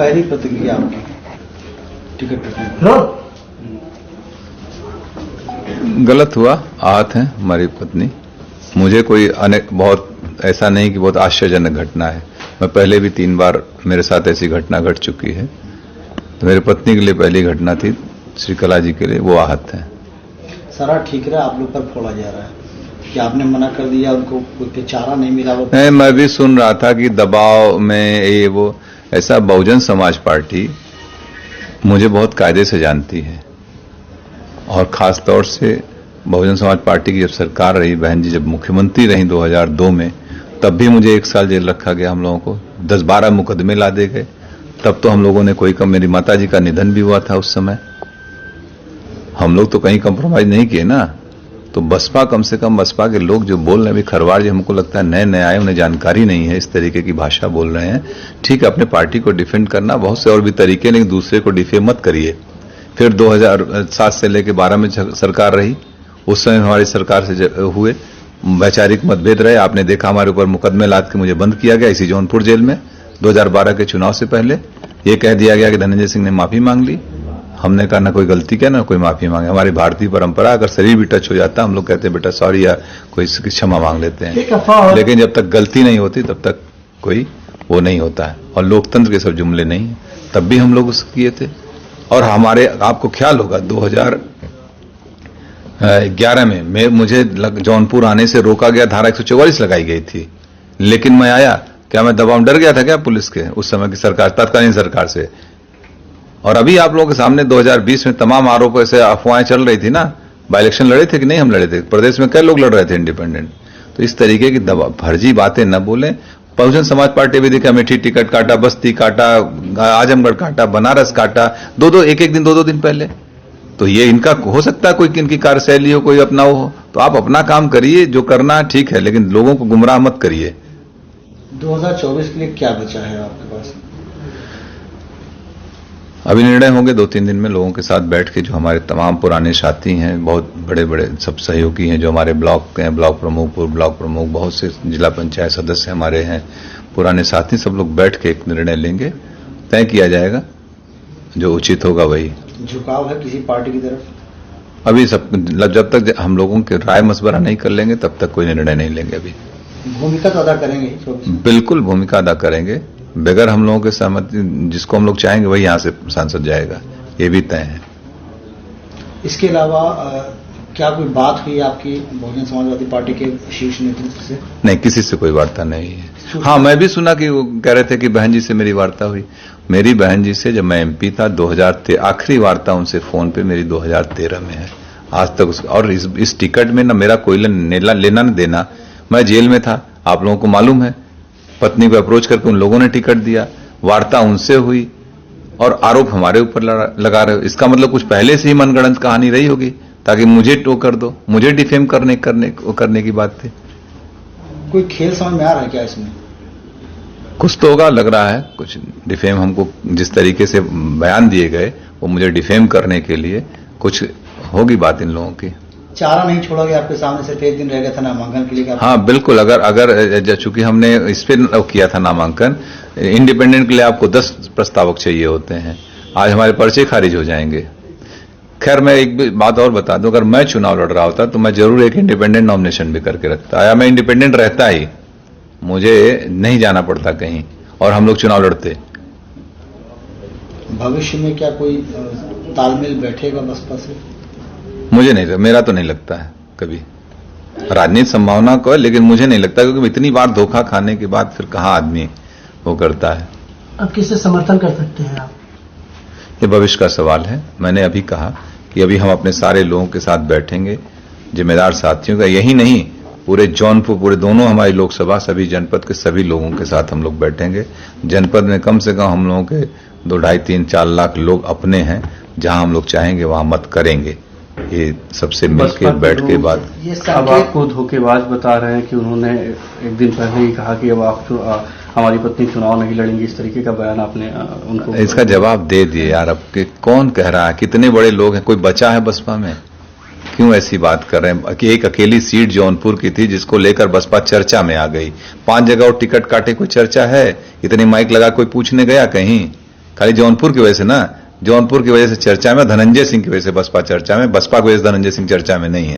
पहली प्रतिक्रिया आपकी टिकट गलत हुआ, आहत है हमारी पत्नी। मुझे कोई बहुत ऐसा नहीं कि बहुत आश्चर्यजनक घटना है। मैं पहले भी 3 बार मेरे साथ ऐसी घटना घट चुकी है। तो मेरी पत्नी के लिए पहली घटना थी, श्रीकला जी के लिए वो आहत है। सारा ठीक रहा, आप लोग पर फोड़ा जा रहा है कि आपने मना कर दिया, उनको कोई चारा नहीं मिला। नहीं, मैं भी सुन रहा था कि दबाव में ये वो ऐसा। बहुजन समाज पार्टी मुझे बहुत कायदे से जानती है और खास तौर से बहुजन समाज पार्टी की जब सरकार रही, बहन जी जब मुख्यमंत्री रही 2002 में, तब भी मुझे 1 साल जेल रखा गया। हम लोगों को 10-12 मुकदमे ला दे गए। तब तो हम लोगों ने कोई कम, मेरी माता जी का निधन भी हुआ था उस समय। हम लोग तो कहीं कंप्रोमाइज नहीं किए ना। तो बसपा, कम से कम बसपा के लोग जो बोल रहे हैं, अभी खरवार जी हमको लगता है नए नए आए, उन्हें जानकारी नहीं है, इस तरीके की भाषा बोल रहे हैं। ठीक है, अपने पार्टी को डिफेंड करना बहुत से और भी तरीके, लेकिन दूसरे को डिफेम मत करिए। फिर 2007 से लेकर 12 में सरकार रही, उस समय हमारी सरकार से हुए वैचारिक मतभेद रहे। आपने देखा हमारे ऊपर मुकदमे लाद के मुझे बंद किया गया इसी जौनपुर जेल में। 2012 के चुनाव से पहले ये कह दिया गया कि धनंजय सिंह ने माफी मांग ली। हमने कहा ना कोई गलती किया ना कोई माफी मांगे। हमारी भारतीय परंपरा, अगर शरीर भी टच हो जाता है हम लोग कहते हैं बेटा सॉरी या कोई क्षमा मांग लेते हैं, लेकिन जब तक गलती नहीं होती तब तक कोई वो नहीं होता है। और लोकतंत्र के सब जुमले नहीं है। तब भी हम लोग उसको किए थे। और हमारे, आपको ख्याल होगा 2011 में मुझे जौनपुर आने से रोका गया, धारा 144 लगाई गई थी, लेकिन मैं आया। क्या मैं दबाव डर गया था क्या पुलिस के उस समय की सरकार, तत्कालीन सरकार से? और अभी आप लोगों के सामने 2020 में तमाम आरोप ऐसे अफवाहें चल रही थी ना। बाई इलेक्शन लड़े थे कि नहीं? हम लड़े थे। प्रदेश में कई लोग लड़ रहे थे इंडिपेंडेंट। तो इस तरीके की फर्जी बातें न बोलें। बहुजन समाज पार्टी भी देखा, अमेठी टिकट काटा, बस्ती काटा, आजमगढ़ काटा, बनारस काटा, एक एक दिन 2-2 दिन पहले। तो ये इनका हो सकता है कोई इनकी कार्यशैली हो, कोई अपनाओ हो। तो आप अपना काम करिए, जो करना ठीक है, लेकिन लोगों को गुमराह मत करिए। 2024 के लिए क्या बचा है आपके पास? अभी निर्णय होंगे 2-3 दिन में लोगों के साथ बैठ के। जो हमारे तमाम पुराने साथी हैं, बहुत बड़े बड़े सब सहयोगी हैं, जो हमारे ब्लॉक के हैं, ब्लॉक प्रमुख, पूर्व ब्लॉक प्रमुख, बहुत से जिला पंचायत सदस्य हमारे हैं, पुराने साथी, सब लोग बैठ के एक निर्णय लेंगे। तय किया जाएगा, जो उचित होगा वही। झुकाव है किसी पार्टी की तरफ? अभी जब तक हम लोगों के राय मशवरा नहीं कर लेंगे तब तक कोई निर्णय नहीं लेंगे। अभी भूमिका तो अदा करेंगे? बिल्कुल भूमिका अदा करेंगे। बगैर हम लोगों के सहमति, जिसको हम लोग चाहेंगे वही यहां से सांसद जाएगा, ये भी तय है। इसके अलावा क्या कोई बात हुई आपकी बहुजन समाजवादी पार्टी के शीर्ष नेतृत्व से? नहीं, किसी से कोई वार्ता नहीं है। हाँ, मैं भी सुना कि वो कह रहे थे कि बहन जी से मेरी वार्ता हुई। मेरी बहन जी से जब मैं एमपी था 2013, आखिरी वार्ता उनसे फोन पे मेरी 2013 में है। आज तक और इस टिकट में ना मेरा कोई लेना न देना। मैं जेल में था, आप लोगों को मालूम है। पत्नी को अप्रोच करके उन लोगों ने टिकट दिया, वार्ता उनसे हुई और आरोप हमारे ऊपर लगा रहे हो। इसका मतलब कुछ पहले से ही मनगढ़ंत कहानी रही होगी ताकि मुझे टो कर दो, मुझे डिफेम करने की बात थी। कोई खेल समझ में आ रहा है क्या इसमें? कुछ तो होगा, लग रहा है कुछ डिफेम। हमको जिस तरीके से बयान दिए गए वो मुझे डिफेम करने के लिए कुछ होगी बात इन लोगों की। चारा नहीं छोड़ा गया आपके सामने, सिर्फ 1 दिन रह गया था नामांकन के लिए? हाँ बिल्कुल। अगर चूंकि हमने इस पे किया था नामांकन, इंडिपेंडेंट के लिए आपको 10 प्रस्तावक चाहिए होते हैं। आज हमारे पर्चे खारिज हो जाएंगे। खैर, मैं एक बात और बता दूं, अगर मैं चुनाव लड़ रहा होता तो मैं जरूर एक इंडिपेंडेंट नॉमिनेशन भी करके रखता, या मैं इंडिपेंडेंट रहता ही, मुझे नहीं जाना पड़ता कहीं और हम लोग चुनाव लड़ते। भविष्य में क्या कोई तालमेल बैठेगा बसपा से? मुझे नहीं, मेरा तो नहीं लगता है कभी। राजनीतिक संभावना को है, लेकिन मुझे नहीं लगता, क्योंकि इतनी बार धोखा खाने के बाद फिर कहां आदमी वो करता है। अब किससे समर्थन कर सकते हैं आप? ये भविष्य का सवाल है। मैंने अभी कहा कि अभी हम अपने सारे लोगों के साथ बैठेंगे, जिम्मेदार साथियों का, यही नहीं पूरे जौनपुर, पूरे दोनों हमारी लोकसभा, सभी जनपद के सभी लोगों के साथ हम लोग बैठेंगे। जनपद में कम से कम हम लोगों के 2, 2.5, 3, 4 लाख लोग अपने हैं। जहां हम लोग चाहेंगे वहां मत करेंगे। ये सबसे मिलकर बैठ के बात। अब आपको धोखेबाज बता रहे हैं कि उन्होंने एक दिन पहले ही कहा कि अब आप हमारी पत्नी चुनाव नहीं लड़ेंगी, इस तरीके का बयान आपने उनको? इसका जवाब दे दिए यार। अब के कौन कह रहा है? कितने बड़े लोग हैं? कोई बचा है बसपा में? क्यों ऐसी बात कर रहे हैं कि एक अकेली सीट जौनपुर की थी जिसको लेकर बसपा चर्चा में आ गई। 5 जगह और टिकट काटे, कोई चर्चा है? इतने माइक लगा कोई पूछने गया कहीं? खाली जौनपुर की वजह से ना, जौनपुर की वजह से चर्चा में, धनंजय सिंह की वजह से बसपा चर्चा में, बसपा की वजह से धनंजय सिंह चर्चा में नहीं है।